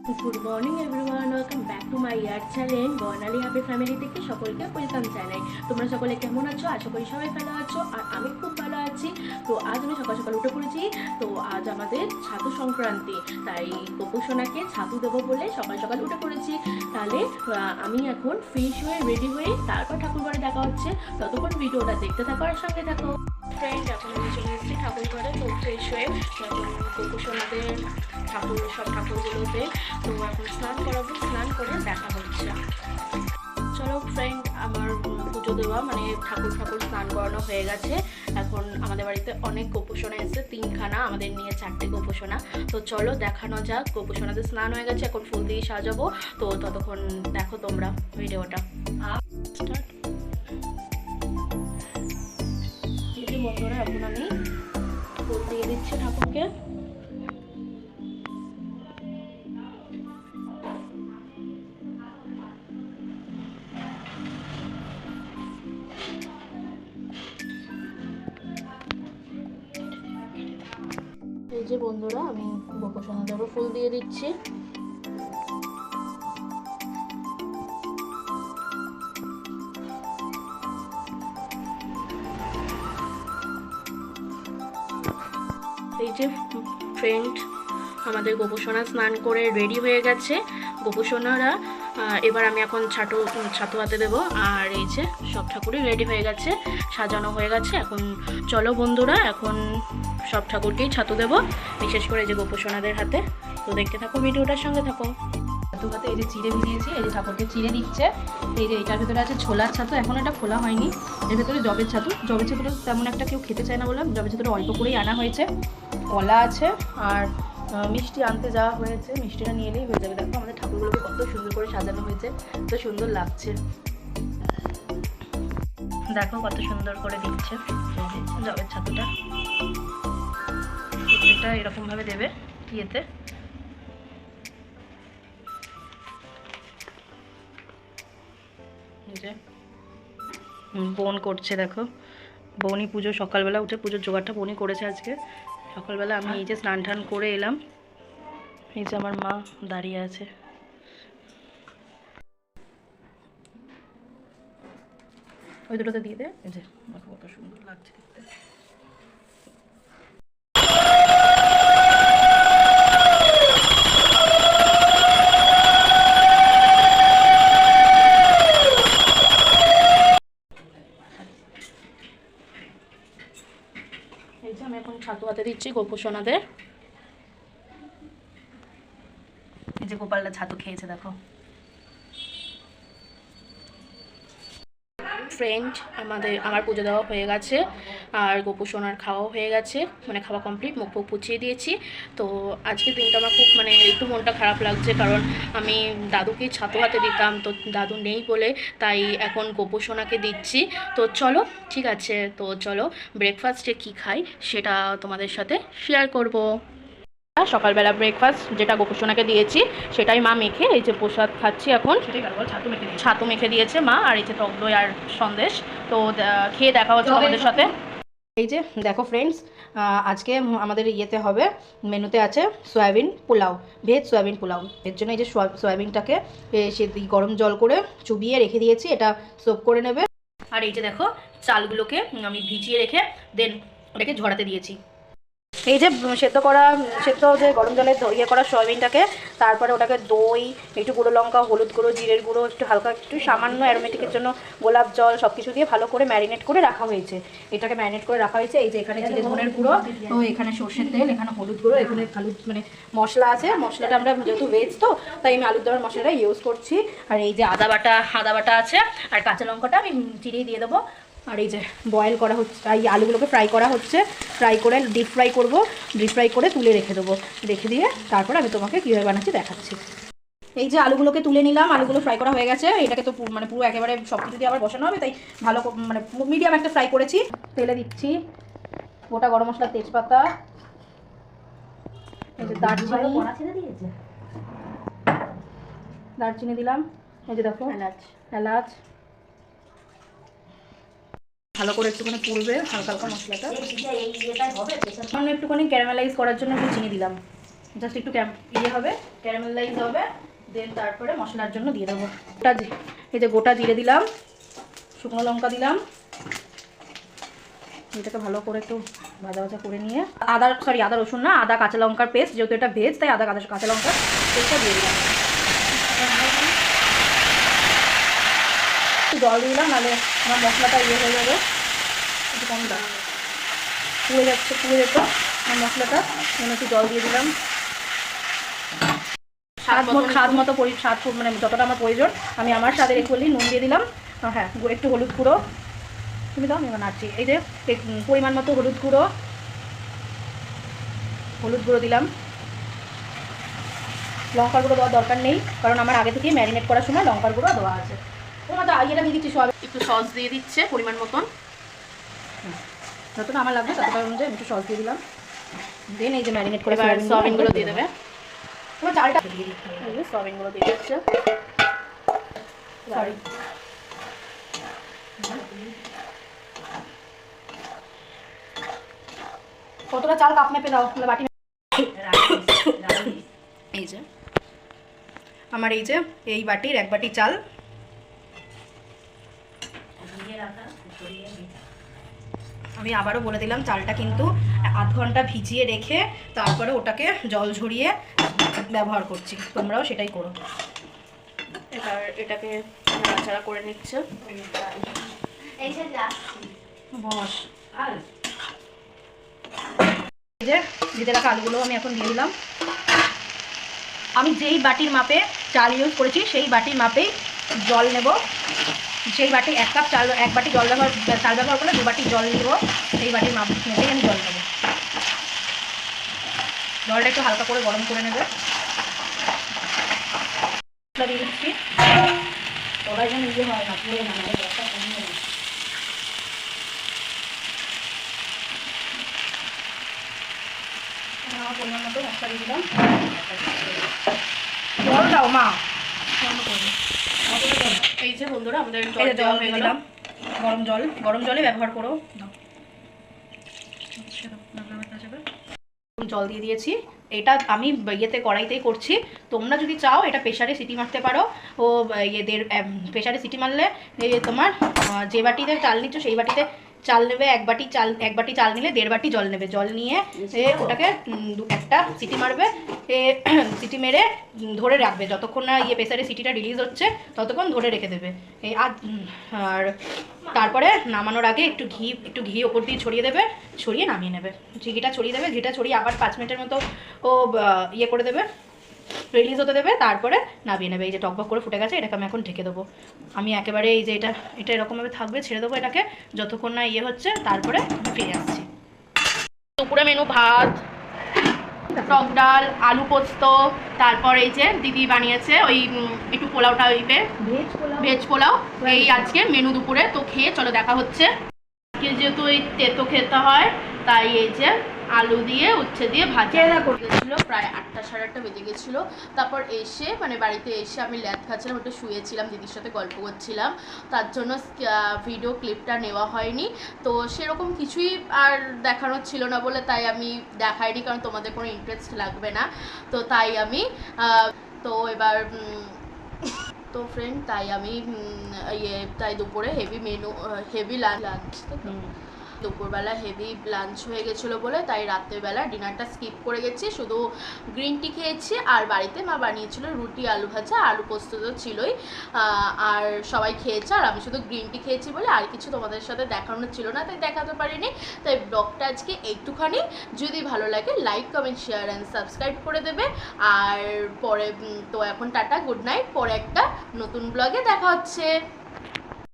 Good morning everyone, welcome back to my year channel Barnali happy family থেকে সকলকে welcome জানাই। তোমরা সকলে কেমন আছো? আশা করি সবাই ভালো আছো, আর আমি খুব ভালো আছি। তো আজ আমি সকাল সকাল উঠে পড়েছি। তো আজ আমাদের ছাতু সংক্রান্তি, তাই গোপুসোনাকে ছাতু দেবো বলে সকাল সকাল উঠে পড়েছি। তাহলে আমি এখন ফ্রেশ হয়ে রেডি হয়ে তারপর ঠাকুর ঘরে দেখা হচ্ছে। ততক্ষণ ভিডিওটা দেখতে থাকো আর সঙ্গে থাকো। ফ্রেন্ড, এখন আমি চলে এসেছি ঠাকুর ঘরে। তো ফ্রেশ হয়ে এখন গোপুসোনাদের সব ঠাকুরগুলোতে তো এখন স্নান করাবো, স্নান করে দেখা হচ্ছে। চলো ফ্রেন্ড, আমার পুজো দেওয়া মানে ঠাকুর স্নান করানো হয়ে গেছে। এখন আমাদের বাড়িতে অনেক গোপুসোনা এসেছে, 3খানা, আমাদের নিয়ে 4টে গোপুসোনা। তো চলো দেখানো যাক। গোপুসোনাদের স্নান হয়ে গেছে, এখন ফুল দিয়ে সাজাবো। তো ততক্ষণ দেখো তোমরা ভিডিওটা স্টার্ট। বন্ধুরা, এখন আমি ফুল দিয়ে দিচ্ছি ঠাকুরকে। এই যে বন্ধুরা, আমি গোপুসোনাদেরও ফুল দিয়ে দিচ্ছি। এই যে ফ্রেন্ড, আমাদের গোপুসোনা স্নান করে রেডি হয়ে গেছে। গোপুসোনারা এবার আমি এখন ছাতু হাতে দেবো। আর এই যে সব ঠাকুরই রেডি হয়ে গেছে, সাজানো হয়ে গেছে। এখন চলো বন্ধুরা, এখন সব ঠাকুরকেই ছাতু দেবো, বিশেষ করে যে গোপুসোনাদের হাতে। তো দেখতে থাকো, ভিডিওটার সঙ্গে থাকো। ছাতু হাতে এই যে চিড়ে ভিজিয়েছি, এই যে ঠাকুরকে চিড়ে দিচ্ছে। এই যে এটার ভেতরে আছে ছোলার ছাতু, এখন এটা খোলা হয়নি। এর ভেতরে জবের ছাতুটা তেমন একটা কেউ খেতে চায় না বলে জবের ছাতুটা অল্প করেই আনা হয়েছে। কলা আছে আর মিষ্টি আনতে যাওয়া হয়েছে, মিষ্টিটা নিয়ে এলেই হয়ে যাবে। দেখো আমাদের ঠাকুরগুলোকে কত সুন্দর করে সাজানো হয়েছে, কত সুন্দর লাগছে। দেখো কত সুন্দর করে দিচ্ছে জবের ছাতুটা। প্রত্যেকটা এরকমভাবে দেবে ইয়েতে। যে বোন করছে, দেখো বোনই পুজো, সকালবেলা উঠে পুজোর জোগাড়টা বোনই করেছে আজকে সকালবেলা। আমি এই যে স্নান টান করে এলাম, এই যে আমার মা দাঁড়িয়ে আছে। ওই দুটোতে দিয়ে দে। এই যে কত সুন্দর লাগছে দেখতে। এই যে আমি এখন ছাতু হাতে দিচ্ছি গোপুসোনাদের। এই যে গোপালটা ছাতু খেয়েছে, দেখো। ফ্রেন্ড, আমার পুজো দেওয়া হয়ে গেছে আর গোপুসোনার খাওয়াও হয়ে গেছে, মানে খাওয়া কমপ্লিট, মুখ পুছিয়ে দিয়েছি। তো আজকের দিনটা আমার খুব মানে একটু মনটা খারাপ লাগছে, কারণ আমি দাদুকে ছাতু হাতে দিতাম, তো দাদু নেই বলে তাই এখন গোপুসোনাকে দিচ্ছি। তো চলো ঠিক আছে, তো চলো ব্রেকফাস্টে কি খাই সেটা তোমাদের সাথে শেয়ার করব। সকালবেলা ব্রেকফাস্ট যেটা গোপুসোনাকে দিয়েছি সেটাই মা মেখে এই যে প্রসাদ খাচ্ছি এখন। ছাতু মেখে দিয়েছে মা, আর এই যে টক দই আর সন্দেশ। তো খেয়ে দেখা হচ্ছে আমাদের সাথে। এই যে দেখো ফ্রেন্ডস, আজকে আমাদের ইয়েতে হবে, মেনুতে আছে soybean pulao, veg soybean pulao. এর জন্য এই যে সয়াবিনটাকে সে গরম জল করে চুবিয়ে রেখে দিয়েছি, এটা সোপ করে নেবে। আর এই যে দেখো চালগুলোকে আমি ভিজিয়ে রেখে দেন ওটাকে ঝরাতে দিয়েছি। এই যে সেদ্ধ যে গরম জলে ইয়ে করা সয়াবিনটাকে, তারপরে ওটাকে দই, একটু গুঁড়ো লঙ্কা, হলুদ গুঁড়ো, জিরের গুঁড়ো, একটু হালকা একটু সামান্য অ্যারোমেটিকের জন্য গোলাপ জল, সব কিছু দিয়ে ভালো করে ম্যারিনেট করে রাখা হয়েছে। এটাকে ম্যারিনেট করে রাখা হয়েছে। এই যে এখানে জিরে ধনের গুঁড়ো, তো এখানে সর্ষের তেল, এখানে হলুদ গুঁড়ো, এখানে মানে মশলা আছে। মশলাটা আমরা যেহেতু ভেজ তো তাই আমি আলুর দমের মশলাটা ইউজ করছি। আর এই যে আদা বাটা আছে, আর কাঁচা লঙ্কাটা আমি চিড়িয়ে দিয়ে দেবো। আর এই যে বয়েল করা হচ্ছে, এই আলুগুলোকে ফ্রাই করা হচ্ছে, ফ্রাই করে ডিপ ফ্রাই করে তুলে রেখে দেবো। রেখে দিয়ে তারপর আমি তোমাকে কীভাবে বানাচ্ছি দেখাচ্ছি। এই যে আলুগুলোকে তুলে নিলাম, আলুগুলো ফ্রাই করা হয়ে গেছে। এটাকে তো মানে পুরো একেবারে সব কিছু দিয়ে আবার বসানো হবে, তাই ভালো মানে মিডিয়াম একটা ফ্রাই করেছি। তেলে দিচ্ছি গোটা গরম মশলা, তেজপাতা, এই যে দারচিনি দিলাম, এই যে দেখো এলাচ ভালো করে একটুখানি পুড়বে হালকা হালকা মশলাটা। একটুখানি ক্যারামেলাইজ করার জন্য একটু চিনি দিলাম। জাস্ট একটু ইয়ে হবে, ক্যারামেলাইজ হবে, দেন তারপরে মশলার জন্য দিয়ে দেবো। এই যে গোটা জিরে দিলাম, শুকনো লঙ্কা দিলাম, এটাকে ভালো করে একটু ভাজা ভাজা করে নিয়ে আদা রসুন না, আদা কাঁচা লঙ্কার পেস্ট, যেহেতু এটা ভেজ তাই আদা কাঁচা লঙ্কার পেস্টটা দিয়ে দিলাম। একটু জল দিয়ে দিলাম, নাহলে আমার মশলাটা ইয়ে হয়ে যাবে, একটু কম দাম পুড়ে যেত আমার মশলাটা, একটু জল দিয়ে দিলাম। স্বাদ মতো মানে যতটা আমার প্রয়োজন আমি আমার স্বাদের একটু নুন দিয়ে দিলাম। হ্যাঁ, একটু হলুদ গুঁড়ো তুমি দাও, আমি বানাচ্ছি। এই যে পরিমাণ মতো হলুদ গুঁড়ো দিলাম। লঙ্কার গুঁড়ো দেওয়ার দরকার নেই, কারণ আমার আগে থেকে ম্যারিনেট করার সময় লঙ্কার গুঁড়ো দেওয়া আছে। তোমার তো ইয়েটা দিয়ে দিচ্ছি, সব একটু সস দিয়ে দিচ্ছে পরিমাণ মতন, যতটা আমার লাগবে ততটা অনুযায়ী একটু সস দিয়ে দিলাম। দেন এই যে ম্যারিনেট করে সয়াবিনগুলো দিয়ে দেবে। তোমার চালটা দিয়ে দিতে হবে, সয়াবিনগুলো দিয়ে দিচ্ছে। সরি, কতটা চাল কাপ মেপে দাও, বাটি। এই যে আমার এই বাটির 1 বাটি চাল, আমি আবারও বলে দিলাম চালটা কিন্তু আধ ঘন্টা ভিজিয়ে রেখে তারপরে ওটাকে জল ঝরিয়ে ব্যবহার করছি, তোমরাও সেটাই করো। এবার এটাকে নাড়াচাড়া করে নিচ্ছে। বস এই যে ভেজে রাখা আলুগুলো আমি এখন দিয়ে দিলাম। আমি যেই বাটির মাপে চাল ইউজ করেছি সেই বাটির মাপেই জল নেব। সেই বাটি 1 কাপ চাল, 1 বাটি চাল ব্যবহার করলে 2 বাটি জল নেব, সেই বাটির মাপ মেপেই আমি জল নেব। জলটা একটু হালকা করে গরম করে নেবে। দিয়ে দিচ্ছি, সবাই যেন ইয়ে হয় না, পুড়ে না, পরিমাণ মতো মশলা দিয়ে দিলাম। জল দাও মা, এই যে বন্ধুরা আমাদের জল হয়ে গেলাম, গরম জলে ব্যবহার করো। জল দিয়ে দিয়েছি, এটা আমি কড়াইতেই করছি। তোমরা যদি চাও এটা প্রেসারে সিটি মারতে পারো। ও প্রেসারে সিটি মারলে তোমার যে বাটিতে চাল নিচ্ছ সেই বাটিতে চাল নেবে, 1 বাটি চাল নিলে 1.5 বাটি জল নেবে। জল নিয়ে ওটাকে একটা সিটি মারবে, সিটি মেরে ধরে রাখবে, যতক্ষণ না প্রেসারে সিটিটা রিলিজ হচ্ছে ততক্ষণ ধরে রেখে দেবে। আর তারপরে নামানোর আগে একটু ঘি ওপর দিয়ে ছড়িয়ে দেবে, ছড়িয়ে নামিয়ে নেবে। ঘিটা ছড়িয়ে দেবে, ঘিটা ছড়িয়ে আবার 5 মিনিটের মতো ও করে দেবে, রিলিজ হতে দেবে, তারপরে নামিয়ে নেবে। এই যে টকবক করে ফুটে গেছে, এটাকে আমি এখন ঢেকে দেবো। আমি একেবারে এই যে এটা এরকমভাবে থাকবে, ছেড়ে দেবো এটাকে যতক্ষণ না হচ্ছে, তারপরে ফিরে আসছি। দুপুরে মেনু ভাত, টক ডাল, আলু পোস্ত, তারপর এই যে দিদি বানিয়েছে ওই একটু পোলাও টাইপের ভেজ পোলাও, এই আজকে মেনু দুপুরে। তো খেয়ে চলো দেখা হচ্ছে। যেহেতু এই তেতো খেতে হয় তাই এই যে আলু দিয়ে উচ্ছে দিয়ে ভাজা গেছিলো, প্রায় 8টা সাড়ে 8টা বেজে গেছিলো। তারপর এসে মানে বাড়িতে এসে আমি ল্যাদ খাচ্ছিলাম, একটু শুয়েছিলাম, দিদির সাথে গল্প করছিলাম, তার জন্য ভিডিও ক্লিপটা নেওয়া হয়নি। তো সেরকম কিছুই আর দেখানোর ছিল না বলে তাই আমি দেখাইনি, কারণ তোমাদের কোনো ইন্টারেস্ট লাগবে না। তো তাই আমি তো এবার তো ফ্রেন্ড তাই আমি তাই দুপুরে হেভি লাঞ্চ দুপুরবেলা হেভি লাঞ্চ হয়ে গেছিলো বলে তাই রাত্রেবেলা ডিনারটা স্কিপ করে গেছি, শুধু গ্রিন টি খেয়েছি। আর বাড়িতে মা বানিয়েছিল রুটি, আলু ভাজা, আলু পোস্ত তো ছিলই, আর সবাই খেয়েছে, আর আমি শুধু গ্রিন টি খেয়েছি বলে আর কিছু তোমাদের সাথে দেখানো ছিল না, তাই দেখাতে পারিনি। তাই ব্লগটা আজকে একটুখানি, যদি ভালো লাগে like comment share and subscribe করে দেবে। আর পরে তো এখন টাটা, গুড নাইট, পরে একটা নতুন ব্লগে দেখা হচ্ছে।